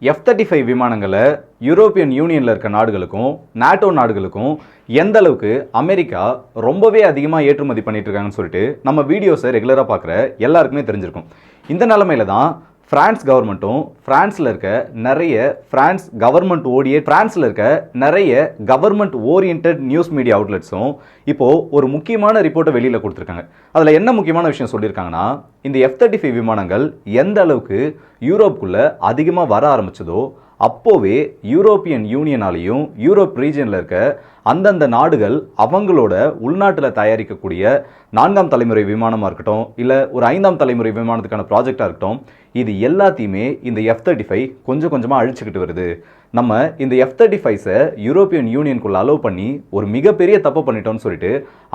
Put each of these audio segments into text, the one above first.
F-35 விமானங்களை European யூனியனில் இருக்க நாடுகளுக்கும் நாட்டோ நாடுகளுக்கும் எந்த அளவுக்கு அமெரிக்கா ரொம்பவே அதிகமாக ஏற்றுமதி பண்ணிட்டு இருக்காங்கன்னு சொல்லிட்டு நம்ம வீடியோஸை ரெகுலராக பார்க்குற எல்லாருக்குமே தெரிஞ்சிருக்கும். இந்த நிலைமையில தான் பிரான்ஸ் கவர்மெண்ட்டும் பிரான்ஸில் இருக்க நிறைய கவர்மெண்ட் ஓரியன்ட் நியூஸ் மீடியா அவுட்லெட்ஸும் இப்போது ஒரு முக்கியமான ரிப்போர்ட்டை வெளியில் கொடுத்துருக்காங்க. அதில் என்ன முக்கியமான விஷயம் சொல்லியிருக்காங்கன்னா, இந்த F-35 விமானங்கள் எந்த அளவுக்கு யூரோப்புக்குள்ளே அதிகமாக வர ஆரம்பிச்சதோ அப்போவே யூரோப்பியன் யூனியனாலையும் யூரோப் ரீஜனில் இருக்க அந்தந்த நாடுகள் அவங்களோட உள்நாட்டில் தயாரிக்கக்கூடிய 4ஆம் தலைமுறை விமானமாக இருக்கட்டும், இல்லை ஒரு 5ஆம் தலைமுறை விமானத்துக்கான ப்ராஜெக்டாக இருக்கட்டும், இது எல்லாத்தையுமே இந்த F-35 கொஞ்சம் கொஞ்சமாக அழிச்சுக்கிட்டு வருது. நம்ம இந்த F-35 யூரோப்பியன் யூனியனுக்குள்ள அலோவ் பண்ணி ஒரு மிகப்பெரிய தப்பு பண்ணிட்டோம்னு சொல்லிட்டு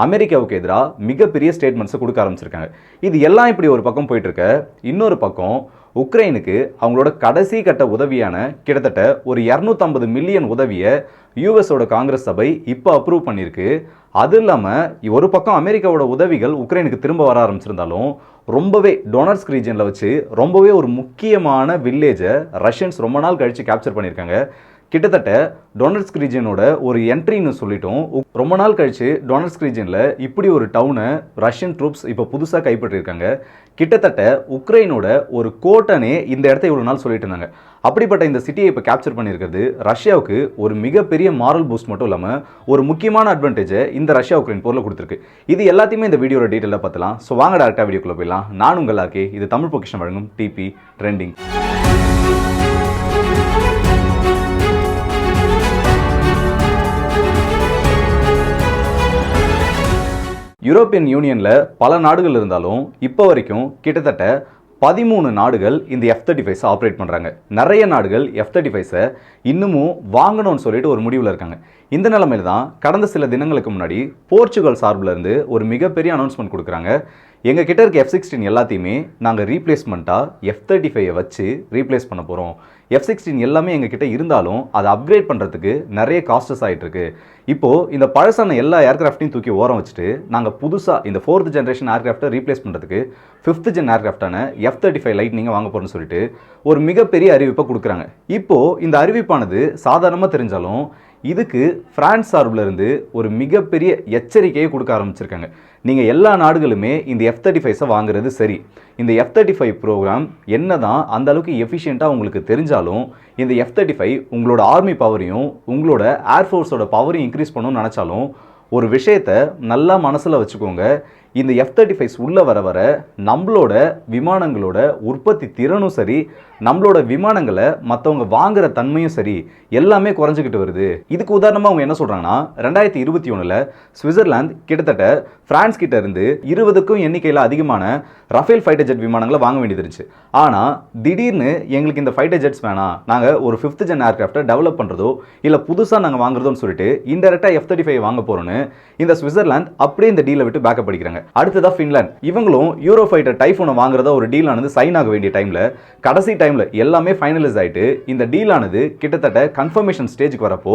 அமெரிக்காவுக்கு எதிராக மிகப்பெரிய ஸ்டேட்மெண்ட்ஸை கொடுக்க ஆரம்பிச்சிருக்காங்க. இது எல்லாம் இப்படி ஒரு பக்கம் போயிட்டு இருக்க, இன்னொரு பக்கம் உக்ரைனுக்கு அவங்களோட கடைசி கட்ட உதவியான கிட்டத்தட்ட ஒரு 250 மில்லியன் உதவியை யூஎஸோட காங்கிரஸ் சபை இப்போ அப்ரூவ் பண்ணியிருக்கு. அது இல்லாமல் ஒரு பக்கம் அமெரிக்காவோட உதவிகள் உக்ரைனுக்கு திரும்ப வர ஆரம்பிச்சிருந்தாலும் ரொம்பவே டொனட்ஸ்க் ரீஜனில் வச்சு ரொம்பவே ஒரு முக்கியமான வில்லேஜை ரஷ்யன்ஸ் ரொம்ப நாள் கழித்து கேப்சர் பண்ணியிருக்காங்க. கிட்டத்தட்ட டொனட்ஸ்க் ரீஜனோட ஒரு என்ட்ரின்னு சொல்லிட்டோம். ரொம்ப நாள் கழிச்சு டொனட்ஸ்க் ரீஜனில் இப்படி ஒரு டவுனை ரஷ்யன் ட்ரூப்ஸ் இப்போ புதுசாக கைப்பற்றியிருக்காங்க. கிட்டத்தட்ட உக்ரைனோட ஒரு கோட்டனே இந்த இடத்த இவ்வளோ நாள் சொல்லிட்டு இருந்தாங்க. அப்படிப்பட்ட இந்த சிட்டியை இப்போ கேப்சர் பண்ணியிருக்கிறது ரஷ்யாவுக்கு ஒரு மிகப்பெரிய மாரல் பூஸ்ட் மட்டும் இல்லாமல் ஒரு முக்கியமான அட்வான்டேஜை இந்த ரஷ்யா உக்ரைன் போரில் கொடுத்துருக்கு. இது எல்லாத்தையுமே இந்த வீடியோட டீட்டெயிலாக பார்த்துலாம். ஸோ வாங்க டேரக்டாக வீடியோக்குள்ளே போயிடலாம். நான் உங்கள் ஆர்கே, இது தமிழ் பொக்கிஷன் வழங்கும் டிபி ட்ரெண்டிங். யூரோப்பியன் யூனியனில் பல நாடுகள் இருந்தாலும் இப்போ வரைக்கும் கிட்டத்தட்ட 13 நாடுகள் இந்த F-35 ஆப்ரேட் பண்ணுறாங்க. நிறைய நாடுகள் F-35 இன்னமும் வாங்கணும்னு சொல்லிட்டு ஒரு முடிவில் இருக்காங்க. இந்த நிலைமையில தான் கடந்த சில தினங்களுக்கு முன்னாடி போர்ச்சுகல் சார்பில் இருந்து ஒரு மிகப்பெரிய அனௌன்ஸ்மெண்ட் கொடுக்குறாங்க. எங்கள் கிட்ட இருக்க F-16 எல்லாத்தையுமே நாங்கள் ரீப்ளேஸ்மெண்ட்டாக F-35 வச்சு ரீப்ளேஸ் பண்ண போகிறோம். F-16 எல்லாமே எங்கள் கிட்ட இருந்தாலும் அதை அப்கிரேட் பண்ணுறதுக்கு நிறைய காஸ்டஸ் ஆகிட்டு இருக்கு. இப்போது இந்த பழசான எல்லா ஏர்கிராஃப்டையும் தூக்கி ஓரம் வச்சுட்டு நாங்கள் புதுசாக இந்த 4th ஜென்ரேஷன் ஏர்கிராஃப்டை ரீப்ளேஸ் பண்ணுறதுக்கு 5th ஜென் ஏர்கிராஃப்டான F-35 லைட்னிங்கை வாங்க போகிறோன்னு சொல்லிட்டு ஒரு மிகப்பெரிய அறிவிப்பை கொடுக்குறாங்க. இப்போது இந்த அறிவிப்பானது சாதாரணமாக தெரிஞ்சாலும் இதுக்கு பிரான்ஸ் சார்பில் இருந்து ஒரு மிகப்பெரிய எச்சரிக்கையை கொடுக்க ஆரம்பிச்சிருக்காங்க. நீங்கள் எல்லா நாடுகளுமே இந்த F-35 வாங்குறது சரி, இந்த F-35 ப்ரோக்ராம் என்ன தான் அந்த அளவுக்கு எஃபிஷியண்ட்டாக உங்களுக்கு தெரிஞ்சாலும் இந்த F-35 உங்களோட ஆர்மி பவரையும் உங்களோட ஏர்ஃபோர்ஸோட பவரையும் இன்க்ரீஸ் பண்ணணும்னு நினச்சாலும் ஒரு விஷயத்தை நல்லா மனசில் வச்சுக்கோங்க. இந்த F-35 உள்ளே வர வர நம்மளோட விமானங்களோட உற்பத்தி திறனும் சரி, நம்மளோட விமானங்களை மற்றவங்க வாங்குற தன்மையும் சரி, எல்லாமே குறைஞ்சிக்கிட்டு வருது. இதுக்கு உதாரணமாக அவங்க என்ன சொல்கிறாங்கன்னா, 2021 சுவிட்சர்லாந்து கிட்டத்தட்ட பிரான்ஸ் கிட்ட இருந்து 20க்கும் எண்ணிக்கையில் அதிகமான ரஃபேல் ஃபைட்டர் ஜெட் விமானங்களை வாங்க வேண்டியது இருந்துச்சு. ஆனால் திடீர்னு எங்களுக்கு இந்த ஃபைட்டர் ஜெட்ஸ் வேணாம், நாங்கள் ஒரு 5th ஜென் ஏர்கிராஃப்டை டெவலப் பண்ணுறதோ இல்லை புதுசாக நாங்கள் வாங்குறதோன்னு சொல்லிட்டு இன்டெரக்டாக F-35 வாங்க போகிறோன்னு இந்த சுவிட்சர்லாந்து அப்படியே இந்த டீலை விட்டு பேக்கப் அடிக்கிறாங்க. அடுத்ததா ஃபின்லாந்து, இவங்களும் யூரோ ஃபைட்டர் டைஃபூனை வாங்குறதா ஒரு டீல் ஆனது சைன் ஆக வேண்டிய டைம்ல கடைசி டைம்ல எல்லாமே ஃபைனலைஸ் ஆயிட்டு இந்த டீல் ஆனது கிட்டத்தட்ட கன்ஃபர்மேஷன் ஸ்டேஜுக்கு வரப்போ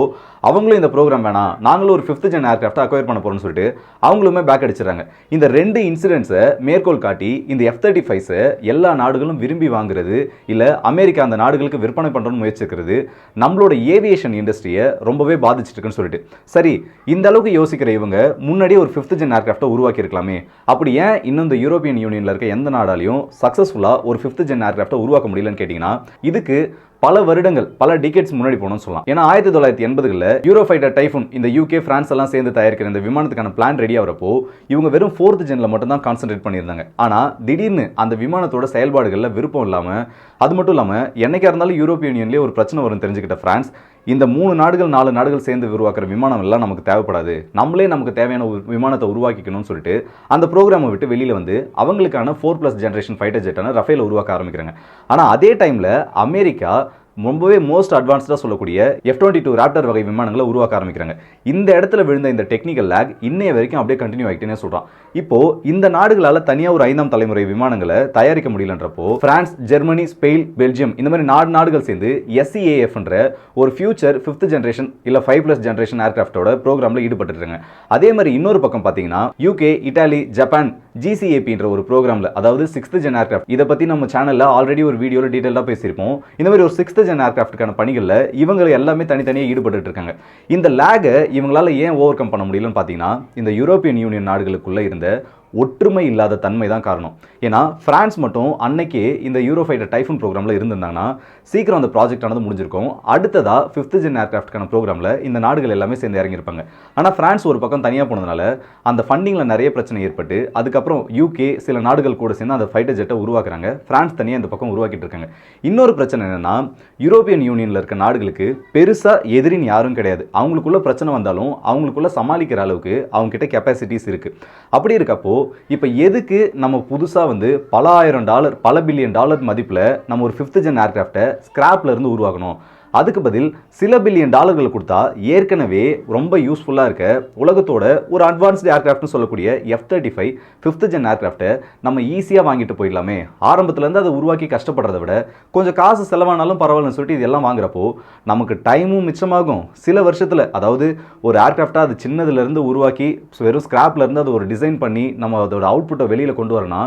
அவங்களும் இந்த ப்ரோக்ராம் வேணாம், நாங்களும் ஒரு 5th ஜென் ஏர்கிராஃப்ட் அக்வயர் பண்ண போறோம்னு சொல்லிட்டு அவங்களுமே பேக் அடிச்சிடறாங்க. இந்த 2 இன்சிடென்ட்ஸை மேற்கோள் காட்டி இந்த F-35 எல்லா நாடுகளும் விரும்பி வாங்குறது இல்ல அமெரிக்கா அந்த நாடுகளுக்கு விற்பனை பண்றோம்னு முயற்சிக்கிறது நம்மளோட ஏவியேஷன் இண்டஸ்ட்ரியை ரொம்பவே பாதிச்சிட்டு இருக்குன்னு சொல்லிட்டு, சரி இந்த அளவுக்கு யோசிக்கிற இவங்க முன்னாடியே ஒரு 5th ஜென் ஏர்கிராஃப்டை உருவாக்கி இருக்கலாமே, அப்படி ஏன் இன்னும் இந்த யூரோப்பியன் யூனியனில் இருக்க எந்த நாடாலையும் சக்ஸஸ்ஃபுல்லாக ஒரு 5th ஜென் ஏர்கிராஃப்டை உருவாக்க முடியலன்னு கேட்டிங்கன்னா, இதுக்கு பல வருடங்கள் பல டிகேட்ஸ் முன்னாடி போகணும்னு சொல்லலாம். ஏன்னா 1980களில் யூரோ ஃபைட்டர் டைஃபூன் இந்த UK பிரான்ஸ் எல்லாம் சேர்ந்து தயாரிக்கிற இந்த விமானத்துக்கான பிளான் ரெடி ஆகிறப்போ இவங்க வெறும் 4th ஜென்ல மட்டும் தான் கான்சென்ட்ரேட் பண்ணியிருந்தாங்க. ஆனால் திடீர்னு அந்த விமானத்தோட செயல்பாடுகளில் விருப்பம் இல்லாமல், அது மட்டும் இல்லாமல் என்னைக்கா இருந்தாலும் யூரோப்பியன் யூனியன்லேயே ஒரு பிரச்சனை வரும் தெரிஞ்சுக்கிட்ட பிரான்ஸ் இந்த 3 நாடுகள் 4 நாடுகள் சேர்ந்து உருவாக்குற விமானம் எல்லாம் நமக்கு தேவைப்படாது, நம்மளே நமக்கு தேவையான ஒரு விமானத்தை உருவாக்கிக்கணும்னு சொல்லிட்டு அந்த ப்ரோக்ராமை விட்டு வெளியில் வந்து அவங்களுக்கான 4th ஜென்ரேஷன் ஃபைட்டர் ஜெட்டான ரஃபேல் உருவாக்க ஆரம்பிக்கிறாங்க. ஆனால் அதே டைமில் அமெரிக்கா ரொம்பவே மோஸ்ட் அட்வான்ஸ்டாக சொல்லக்கூடிய F-22 ராப்டர் வகை விமானங்களை உருவாக்க ஆரம்பிக்கிறாங்க. இந்த இடத்துல விழுந்த இந்த டெக்னிக்கல் லேக் இன்னைய வரைக்கும் அப்படியே கண்டினியூ ஆகிட்டே சொல்கிறான். இப்போ இந்த நாடுகளால தனியா ஒரு 5ஆம் தலைமுறை விமானங்களை தயாரிக்க முடியலன்றப்போ பிரான்ஸ், ஜெர்மனி, ஸ்பெயின், பெல்ஜியம் இந்த மாதிரி நாடுகள் சேர்ந்து SEAF என்ற ஒரு ஃபியூச்சர் 5th ஜெனரேஷன் இல்ல 5+ ஜெனரேஷன் ஏர்கிராஃப்டோட ப்ரோக்ராம்ல ஈடுபட்டுருக்காங்க. அதே மாதிரி இன்னொரு பக்கம் பாத்தீங்கன்னா UK, இத்தாலி, ஜப்பான் GCAP என்ற ஒரு ப்ரோக்ராம்ல, அதாவது 6th ஜென் ஏர்கிராஃப்ட், இதை பத்தி நம்ம சேனல்ல ஆல்ரெடி ஒரு வீடியோல டீடைலா பேசியிருப்போம். இந்த மாதிரி ஒரு 6th ஜென் ஏர்கிராஃப்ட்கான பணிகள்ல இவங்க எல்லாமே தனித்தனியாக ஈடுபட்டு இருக்காங்க. இந்த லேகை இவங்களால ஏன் ஓவர் கம் பண்ண முடியலன்னு பாத்தீங்கன்னா இந்த யூரோப்பியன் யூனியன் நாடுகளுக்குள்ள இருந்த ஒற்றுமை இல்லாத தன்மை தான் காரணம். ஏன்னா பிரான்ஸ் மட்டும் அன்னைக்கு இந்த யூரோஃபைட்டர் டைஃபூன் ப்ரோக்ராம்ல இருந்திருந்தாங்கன்னா சீக்கிரம் அந்த ப்ராஜெக்ட் ஆனது முடிஞ்சிருக்கும். அடுத்ததா 5th ஜென் ஏர்கிராஃப்ட்கான ப்ரோக்ராம்ல இந்த நாடுகள் எல்லாமே சேர்ந்து இறங்கியிருப்பாங்க. ஆனால் பிரான்ஸ் ஒரு பக்கம் தனியாக போனதுனால அந்த ஃபண்டிங்ல நிறைய பிரச்சனை ஏற்பட்டு அதுக்கப்புறம் UK சில நாடுகள் கூட சேர்ந்து அந்த ஃபைட்டர் ஜெட்டை உருவாக்குறாங்க. பிரான்ஸ் தனியாக இந்த பக்கம் உருவாக்கிட்டு இருக்காங்க. இன்னொரு பிரச்சனை என்னன்னா யூரோப்பியன் யூனியன்ல இருக்க நாடுகளுக்கு பெருசா எதிரின் யாரும் கிடையாது. அவங்களுக்குள்ள பிரச்சனை வந்தாலும் அவங்களுக்குள்ள சமாளிக்கிற அளவுக்கு அவங்க கிட்ட கெப்பாசிட்டிஸ் இருக்கு. அப்படி இருக்கப்போ இப்போ எதுக்கு நம்ம புதுசா பல $1000 பல $1 பில்லியன் மதிப்புல நம்ம ஒரு 5th ஜென் ஏர்கிராஃப்டை ஸ்கிராப்ல இருந்து உருவாக்கணும்? அதுக்கு பதில் சில $1 பில்லியன் கொடுத்தா ஏற்கனவே ரொம்ப யூஸ்ஃபுல்லா இருக்க உலகத்தோட ஒரு அட்வான்ஸ்டு ஏர்கிராஃப்ட்னு சொல்லக்கூடிய F-35 5th ஜென் ஏர்கிராஃப்டை நம்ம ஈஸியா வாங்கிட்டு போயிடலாமே. ஆரம்பத்துல இருந்து அதை உருவாக்கி கஷ்டப்படுறதை விட கொஞ்சம் காசு செலவானாலும் பரவாயில்லன்னு சொல்லிட்டு இதெல்லாம் வாங்குறப்போ நமக்கு டைமும் மிச்சமாகும். சில வருஷத்துல, அதாவது ஒரு ஏர்கிராஃப்டா அது சின்னதுல இருந்து உருவாக்கி வெறும் ஸ்கிராப்ல இருந்து அதை ஒரு டிசைன் பண்ணி நம்ம அதோட அவுட்புட்டை வெளியில கொண்டு வரனா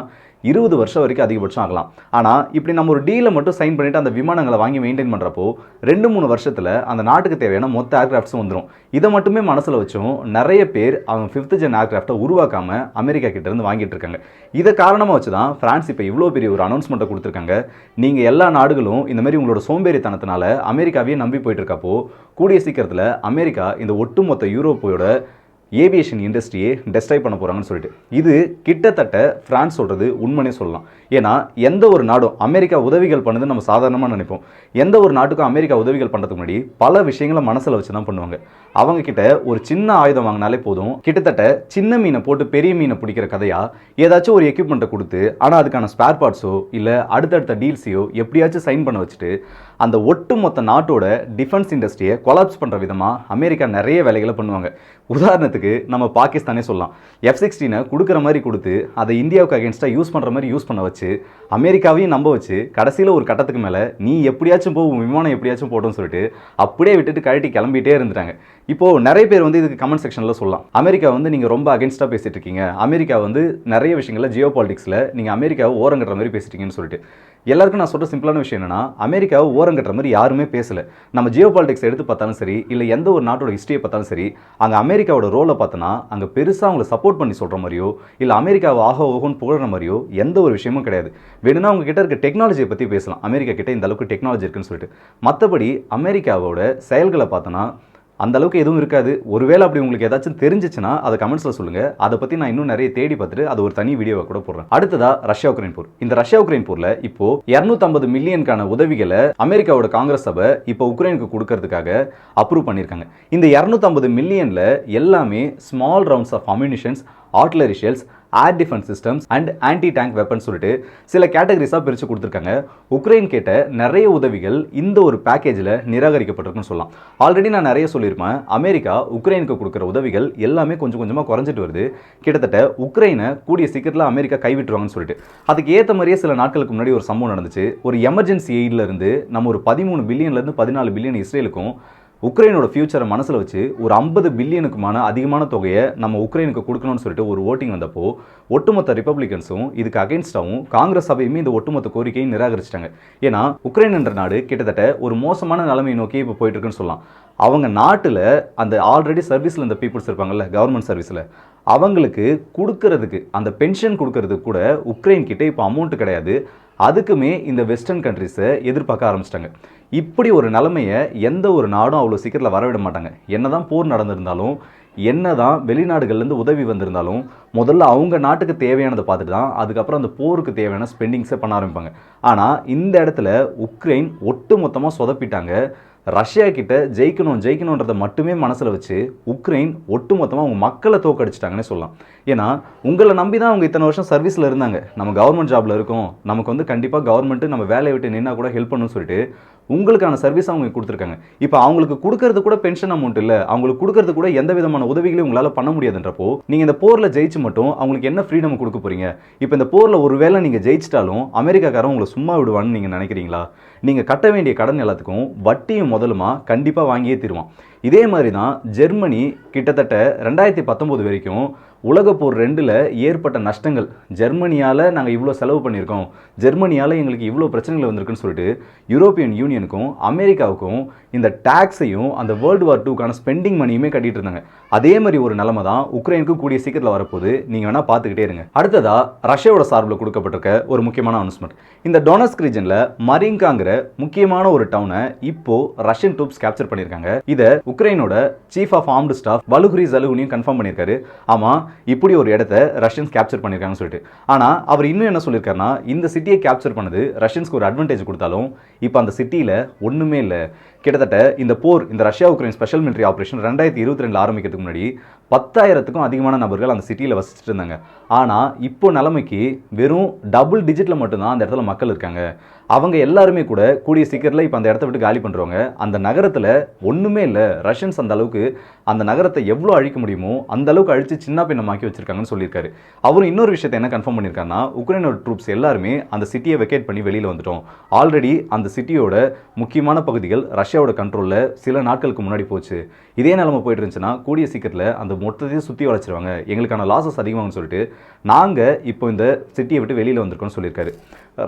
20 வருஷம் வரைக்கும் அதிகபட்சம் ஆகலாம். ஆனால் இப்படி நம்ம ஒரு டீலை மட்டும் சைன் பண்ணிட்டு அந்த விமானங்களை வாங்கி மெயின்டைன் பண்ணுறப்போ 2-3 வருஷத்தில் அந்த நாட்டுக்கு தேவையான மொத்த ஏர்கிராஃப்ட்ஸும் வந்துடும். இதை மட்டுமே மனசில் வச்சும் நிறைய பேர் அவங்க 5th ஜென் ஏர்கிராஃப்டை உருவாக்காம அமெரிக்கா கிட்ட இருந்து வாங்கிட்டு இருக்காங்க. இதை காரணமாக வச்சு தான் பிரான்ஸ் இப்போ இவ்வளோ பெரிய ஒரு அனௌன்ஸ்மெண்ட்டை கொடுத்துருக்காங்க. நீங்கள் எல்லா நாடுகளும் இந்த மாதிரி உங்களோட சோம்பேறித்தனத்தினால அமெரிக்காவையே நம்பி போயிட்டு இருக்கப்போ கூடிய சீக்கிரத்தில் அமெரிக்கா இந்த ஒட்டுமொத்த யூரோப்போட ஏவியேஷன் இண்டஸ்ட்ரியே டெஸ்ட்ராய் பண்ண போகிறாங்கன்னு சொல்லிட்டு இது கிட்டத்தட்ட பிரான்ஸ் சொல்கிறது உண்மைனே சொல்லலாம். ஏன்னா எந்த ஒரு நாடும் அமெரிக்கா உதவிகள் பண்ணுது நம்ம சாதாரணமாக நினைப்போம். எந்த ஒரு நாட்டுக்கும் அமெரிக்கா உதவிகள் பண்ணுறதுக்கு முன்னாடி பல விஷயங்களை மனசில் வச்சு தான் பண்ணுவாங்க. அவங்க கிட்ட ஒரு சின்ன ஆயுதம் வாங்கினாலே போதும், கிட்டத்தட்ட சின்ன மீனை போட்டு பெரிய மீனை பிடிக்கிற கதையாக ஏதாச்சும் ஒரு எக்யூப்மெண்ட்டை கொடுத்து ஆனால் அதுக்கான ஸ்பேர் பார்ட்ஸோ இல்லை அடுத்தடுத்த டீல்ஸையோ எப்படியாச்சும் சைன் பண்ண வச்சுட்டு அந்த ஒட்டுமொத்த நாட்டோட டிஃபென்ஸ் இண்டஸ்ட்ரியை கொலாப்ஸ் பண்ணுற விதமாக அமெரிக்கா நிறைய வேலைகளை பண்ணுவாங்க. உதாரணத்துக்கு நம்ம பாகிஸ்தானே சொல்லலாம். F-16 கொடுக்குற மாதிரி கொடுத்து அதை இந்தியாவுக்கு அகேன்ஸ்டாக யூஸ் பண்ணுற மாதிரி யூஸ் பண்ண வச்சு அமெரிக்காவையும் நம்ப வச்சு கடைசியில் ஒரு கட்டத்துக்கு மேலே நீ எப்படியாச்சும் விமானம் எப்படியாச்சும் போட்டோம்னு சொல்லிட்டு அப்படியே விட்டுட்டு கழட்டி கிளம்பிட்டே இருந்துட்டாங்க. இப்போது நிறைய பேர் இதுக்கு கமெண்ட் செக்ஷனில் சொல்லலாம், அமெரிக்கா நீங்கள் ரொம்ப அகேன்ஸ்டாக பேசிட்டு இருக்கீங்க, அமெரிக்கா நிறைய விஷயங்களில் ஜியோ பாலிடிக்ஸில் நீங்கள் அமெரிக்காவை ஓரங்கட்டுற மாதிரி பேசிட்டீங்கன்னு சொல்லிட்டு. எல்லாருக்கும் நான் சொல்கிற சிம்பிளான விஷயம் என்னன்னா, அமெரிக்காவை ஓரங்கட்டுற மாதிரி யாருமே பேசலை. நம்ம ஜியோ பாலிடிக்ஸ் எடுத்து பார்த்தாலும் சரி, இல்லை எந்த ஒரு நாட்டோட ஹிஸ்ட்ரியை பார்த்தாலும் சரி, அங்கே அமெரிக்காவோட ரோலை பார்த்தோன்னா அங்கே பெருசாக அவங்களை சப்போர்ட் பண்ணி சொல்கிற மாதிரியோ இல்லை அமெரிக்காவை ஓகோன்னு புகழ்கிற மாதிரியோ எந்த ஒரு விஷயமும் கிடையாது. வேணும்னா அவங்க கிட்ட இருக்க டெக்னாலஜியை பற்றி பேசலாம், அமெரிக்கா கிட்ட இந்த அளவுக்கு டெக்னாலஜி இருக்குன்னு சொல்லிட்டு. மற்றபடி அமெரிக்காவோட செயல்களை பார்த்தோன்னா அந்த அளவுக்கு எதுவும் இருக்காது. ஒருவேளை அப்படி உங்களுக்கு ஏதாச்சும் தெரிஞ்சிச்சுன்னா அதை கமெண்ட்ஸில் சொல்லுங்கள். அதை பற்றி நான் இன்னும் நிறைய தேடி பார்த்துட்டு அது ஒரு தனி வீடியோவை கூட போடுறேன். அடுத்ததா ரஷ்யா உக்ரைன் போர். இந்த ரஷ்யா உக்ரைன் போரில் இப்போ 250 மில்லியனுக்கான உதவிகளை அமெரிக்காவோட காங்கிரஸ் சபை இப்போ உக்ரைனுக்கு கொடுக்கறதுக்காக அப்ரூவ் பண்ணியிருக்காங்க. இந்த 250 மில்லியனில் எல்லாமே small rounds of ammunitions, artillery shells, air defence systems and anti tank weapon சொல்லிட்டு சில கேட்டகரிஸாக பிரித்து கொடுத்துருக்காங்க. உக்ரைன் கேட்ட நிறைய உதவிகள் இந்த ஒரு பேக்கேஜில் நிராகரிக்கப்பட்டிருக்குன்னு சொல்லலாம். ஆல்ரெடி நான் நிறைய சொல்லியிருப்பேன், அமெரிக்கா உக்ரைனுக்கு கொடுக்குற உதவிகள் எல்லாமே கொஞ்சம் கொஞ்சமாக குறைஞ்சிட்டு வருது. கிட்டத்தட்ட உக்ரைனை கூடிய சீக்கிரத்தில் அமெரிக்கா கைவிட்டுருவாங்கன்னு சொல்லிட்டு அதுக்கு ஏற்ற மாதிரியே சில நாட்களுக்கு முன்னாடி ஒரு சம்பவம் நடந்துச்சு. ஒரு எமர்ஜென்சி எய்டில் இருந்து நம்ம ஒரு 13 பில்லியன்லேருந்து 14 பில்லியன் இஸ்ரேலுக்கும் உக்ரைனோட ஃபியூச்சரை மனசில் வச்சு ஒரு 50 பில்லியனுக்குமான அதிகமான தொகையை நம்ம உக்ரைனுக்கு கொடுக்கணும்னு சொல்லிட்டு ஒரு ஓட்டிங் வந்தப்போ ஒட்டுமொத்த ரிப்பப்ளிகன்ஸும் இதுக்கு அகேன்ஸ்டாகவும் காங்கிரஸ் சபையுமே இந்த ஒட்டுமொத்த கோரிக்கையை நிராகரிச்சிட்டாங்க. ஏன்னா உக்ரைன் என்ற நாடு கிட்டத்தட்ட ஒரு மோசமான நிலைமையை நோக்கி இப்போ போயிட்டு இருக்குன்னு சொல்லலாம். அவங்க நாட்டில் அந்த ஆல்ரெடி சர்வீஸில் இந்த பீப்புள்ஸ் இருப்பாங்கல்ல, கவர்மெண்ட் சர்வீஸில், அவங்களுக்கு கொடுக்கறதுக்கு அந்த பென்ஷன் கொடுக்கறதுக்கு கூட உக்ரைன் கிட்டே இப்போ அமௌண்ட் கிடையாது. அதுக்குமே இந்த வெஸ்டர்ன் கண்ட்ரிஸை எதிர்பார்க்க ஆரம்பிச்சிட்டாங்க. இப்படி ஒரு நிலைமையை எந்த ஒரு நாடும் அவ்வளோ சீக்கிரத்தில் வரவிட மாட்டாங்க. என்னதான் போர் நடந்திருந்தாலும், என்னதான் வெளிநாடுகள்லேருந்து உதவி வந்திருந்தாலும் முதல்ல அவங்க நாட்டுக்கு தேவையானதை பார்த்துட்டு தான் அதுக்கப்புறம் அந்த போருக்கு தேவையான ஸ்பெண்டிங்ஸை பண்ண ஆரம்பிப்பாங்க. ஆனால் இந்த இடத்துல உக்ரைன் ஒட்டு மொத்தமாக சொதப்பிட்டாங்க. ரஷ்யா கிட்ட ஜெயிக்கணுன்றதை மட்டுமே மனசில் வச்சு உக்ரைன் ஒட்டுமொத்தமாக அவங்க மக்களை தோக்கடிச்சிட்டாங்கன்னே சொல்லலாம். ஏன்னா உங்களை நம்பி தான் அவங்க இத்தனை வருஷம் சர்வீஸில் இருந்தாங்க. நம்ம கவர்மெண்ட் ஜாபில் இருக்கோம், நமக்கு கண்டிப்பாக கவர்மெண்ட்டு நம்ம வேலையை விட்டு நின்னா கூட ஹெல்ப் பண்ணணும்னு சொல்லிட்டு உங்களுக்கான சர்வீஸ் அவங்க கொடுத்துருக்காங்க. இப்போ அவங்களுக்கு கொடுக்கறது கூட பென்ஷன் அமௌண்ட் இல்லை, அவங்களுக்கு கொடுக்கறது கூட எந்த விதமான உதவிகளையும் உங்களால் பண்ண முடியாதுன்றப்போ நீங்கள் இந்த போரில் ஜெயிச்சு மட்டும் அவங்களுக்கு என்ன ஃப்ரீடம் கொடுக்க போறீங்க? இப்போ இந்த போரில் ஒருவேளை நீங்கள் ஜெயிச்சிட்டாலும் அமெரிக்காக்காரன் உங்களை சும்மா விடுவான்னு நீங்கள் நினைக்கிறீங்களா? நீங்கள் கட்ட வேண்டிய கடன் எல்லாத்துக்கும் வட்டியும் முதலுமா கண்டிப்பாக வாங்கியே தருவான். இதே மாதிரி தான் ஜெர்மனி கிட்டத்தட்ட 2019 வரைக்கும் உலகப்போர் 2ல் ஏற்பட்ட நஷ்டங்கள், ஜெர்மனியால் நாங்கள் இவ்வளோ செலவு பண்ணியிருக்கோம், ஜெர்மனியால் எங்களுக்கு இவ்வளோ பிரச்சனைகள் வந்திருக்குன்னு சொல்லிட்டு யூரோப்பியன் யூனியனுக்கும் அமெரிக்காவுக்கும் இந்த டாக்ஸையும் அந்த வேர்ல்டு வார் 2க்கான ஸ்பெண்டிங் மணியுமே கட்டிட்டு இருந்தாங்க. அதே மாதிரி ஒரு நிலைமை தான் உக்ரைனுக்கு கூடிய சீக்கிரத்தில் வரப்போது. நீங்கள் வேணால் பார்த்துக்கிட்டே இருங்க. அடுத்ததா ரஷ்யாவோட சார்பில் கொடுக்கப்பட்டிருக்க ஒரு முக்கியமான அனௌன்ஸ்மெண்ட். இந்த டொனஸ்க் ரீஜனில் மரிங்காங்கிற முக்கியமான ஒரு டவுனை இப்போ ரஷ்யன் ட்ரூப்ஸ் கேப்சர் பண்ணியிருக்காங்க. இதை உக்ரைனோட சீஃப் ஆஃப் ஆர்ம்டு ஸ்டாஃப் வலுகுரி ஜலுகுனியும் கன்ஃபார்ம் பண்ணியிருக்காரு. ஆமாம், இப்படி ஒரு இடத்த ரஷ்யன்ஸ் கேப்சர் பண்ணியிருக்காங்கன்னு சொல்லிட்டு. ஆனால் அவர் இன்னும் என்ன சொல்லியிருக்காருன்னா, இந்த சிட்டியை கேப்சர் பண்ணது ரஷ்யன்ஸ்க்கு ஒரு அட்வான்டேஜ் கொடுத்தாலும் இப்போ அந்த சிட்டியில் ஒன்றுமே இல்லை. கிட்டத்தட்ட இந்த போர், இந்த Russia Ukraine special military operation 2022 ஆரம்பிக்கிறதுக்கு முன்னாடி 10,000க்கும் அதிகமான நபர்கள் அந்த சிட்டியில் வசிச்சுட்டு இருந்தாங்க. ஆனால் இப்போ நிலைமைக்கு வெறும் டபுள் டிஜிட்டில் மட்டும்தான் அந்த இடத்துல மக்கள் இருக்காங்க. அவங்க எல்லாருமே கூட கூடிய சீக்கிரத்தில் இப்போ அந்த இடத்த விட்டு காலி பண்ணுறவங்க. அந்த நகரத்தில் ஒன்றுமே இல்லை. ரஷ்யன்ஸ் அந்த அளவுக்கு அந்த நகரத்தை எவ்வளோ அழிக்க முடியுமோ அந்த அளவுக்கு அழித்து சின்ன பின்னமாக்கி வச்சிருக்காங்கன்னு சொல்லியிருக்காரு. அவரும் இன்னொரு விஷயத்தை என்ன கன்ஃபார்ம் பண்ணியிருக்காருன்னா, உக்ரைனோட ட்ரூப்ஸ் எல்லாருமே அந்த சிட்டியை வெக்கேட் பண்ணி வெளியில் வந்துட்டோம். ஆல்ரெடி அந்த சிட்டியோட முக்கியமான பகுதிகள் ரஷ்யாவோட கண்ட்ரோலில் சில நாட்களுக்கு முன்னாடி போச்சு. இதே நிலைமை போயிட்டு இருந்துச்சுன்னா கூடிய சீக்கிரத்தில் அந்த மொத்தத்தையும் சுற்றி வளைச்சிருவாங்க, எங்களுக்கான லாஸஸ் அதிகமாகும்னு சொல்லிட்டு நாங்கள் இப்போ இந்த சிட்டியை விட்டு வெளியில் வந்திருக்கோம்னு சொல்லியிருக்காரு.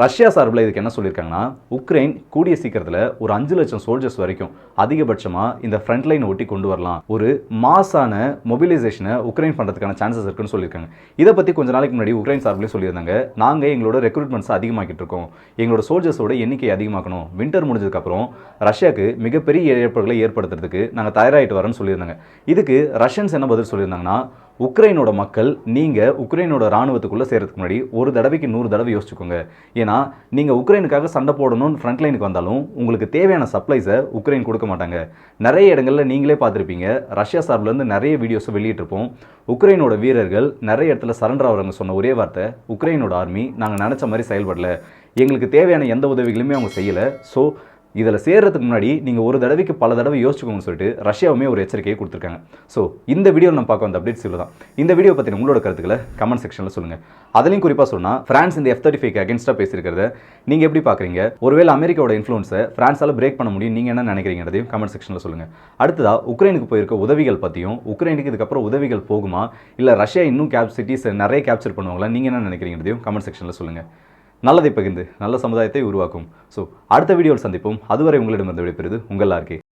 ரஷ்யா சார்பில் இதுக்கு என்ன சொல்லியிருக்காங்கன்னா, உக்ரைன் கூடிய சீக்கிரத்தில் ஒரு 5 லட்சம் சோல்ஜர்ஸ் வரைக்கும் அதிகபட்சமாக இந்த ஃப்ரண்ட் லைனை ஒட்டி கொண்டு வரலாம், ஒரு மாஸான மொபிலைசேஷனை உக்ரைன் பண்ணுறதுக்கான சான்சஸ் இருக்குன்னு சொல்லியிருக்காங்க. இதை பற்றி கொஞ்ச நாளைக்கு முன்னாடி உக்ரைன் சார்பிலே சொல்லியிருந்தாங்க, நாங்கள் எங்களோட ரெக்ரூட்மெண்ட்ஸ் அதிகமாக்கிட்டு இருக்கோம், எங்களோட சோல்ஜர்ஸோட எண்ணிக்கை அதிகமாக்கணும், வின்டர் முடிஞ்சதுக்கப்புறம் ரஷ்யாவுக்கு மிகப்பெரிய இழப்புகளை ஏற்படுத்துறதுக்கு நாங்கள் தயாராகிட்டு வரோன்னு சொல்லியிருந்தாங்க. இதுக்கு ரஷ்யன்ஸ் என்ன பதில் சொல்லியிருந்தாங்கன்னா, உக்ரைனோட மக்கள் நீங்கள் உக்ரைனோட ராணுவத்துக்குள்ளே சேர்றதுக்கு முன்னாடி ஒரு தடவைக்கு 100 தடவை யோசிச்சுக்கோங்க. ஏன்னா நீங்கள் உக்ரைனுக்காக சண்டை போடணும்னு ஃப்ரண்ட் லைனுக்கு வந்தாலும் உங்களுக்கு தேவையான சப்ளைஸை உக்ரைன் கொடுக்க மாட்டாங்க. நிறைய இடங்களில் நீங்களே பார்த்துருப்பீங்க, ரஷ்யா சார்பிலேருந்து நிறைய வீடியோஸை வெளியிட்டிருப்போம். உக்ரைனோட வீரர்கள் நிறைய இடத்துல சரண்டர் ஆகிறவங்க சொன்ன ஒரே வார்த்தை, உக்ரைனோட ஆர்மி நாங்கள் நினச்ச மாதிரி செயல்படல, எங்களுக்கு தேவையான எந்த உதவிகளுமே அவங்க செய்யலை, ஸோ இதில் சேர்றதுக்கு முன்னாடி நீங்கள் ஒரு தடவைக்கு பல தடவை யோசிச்சுக்கோங்கன்னு சொல்லிட்டு ரஷ்யாவுமே ஒரு எச்சரிக்கையை கொடுத்துருக்காங்க. ஸோ இந்த வீடியோவில் நம்ம பார்க்க வந்த அப்டேட்ஸ் இவ்வளோ தான். இந்த வீடியோ பற்றி உங்களோட கருத்துக்களை கமெண்ட் செக்ஷனில் சொல்லுங்கள். அதுலேயும் குறிப்பாக சொன்னால், ஃப்ரான்ஸ் இந்த F-35க்கு அகேன்ஸ்டாக பேசியிருக்கிறத நீங்கள் எப்படி பார்க்குறீங்க? ஒருவேளை அமெரிக்காவோட இன்ஃப்ளூன்ஸை ஃப்ரான்ஸால் பிரேக் பண்ண முடியும் நீங்கள் என்ன நினைக்கிறீங்கிறதையும் கமெண்ட் செக்ஷனில் சொல்லுங்கள். அடுத்ததாக உக்ரைனுக்கு போயிருக்க உதவிகள் பற்றியும், உக்ரைனுக்கு இதுக்கப்புறம் உதவிகள் போகுமா, இல்லை ரஷ்யா இன்னும் சிட்டிஸ் நிறைய கேப்சர் பண்ணுவாங்களா, நீங்கள் என்ன நினைக்கிறீங்கிறதையும் கமெண்ட் செக்ஷனில் சொல்லுங்கள். நல்லதை பகிர்ந்து நல்ல சமுதாயத்தை உருவாக்கும். ஸோ அடுத்த வீடியோவில் சந்திப்போம். அதுவரை உங்களிடமிருந்து விடைபெறுவது உங்கள் ஆர்கே.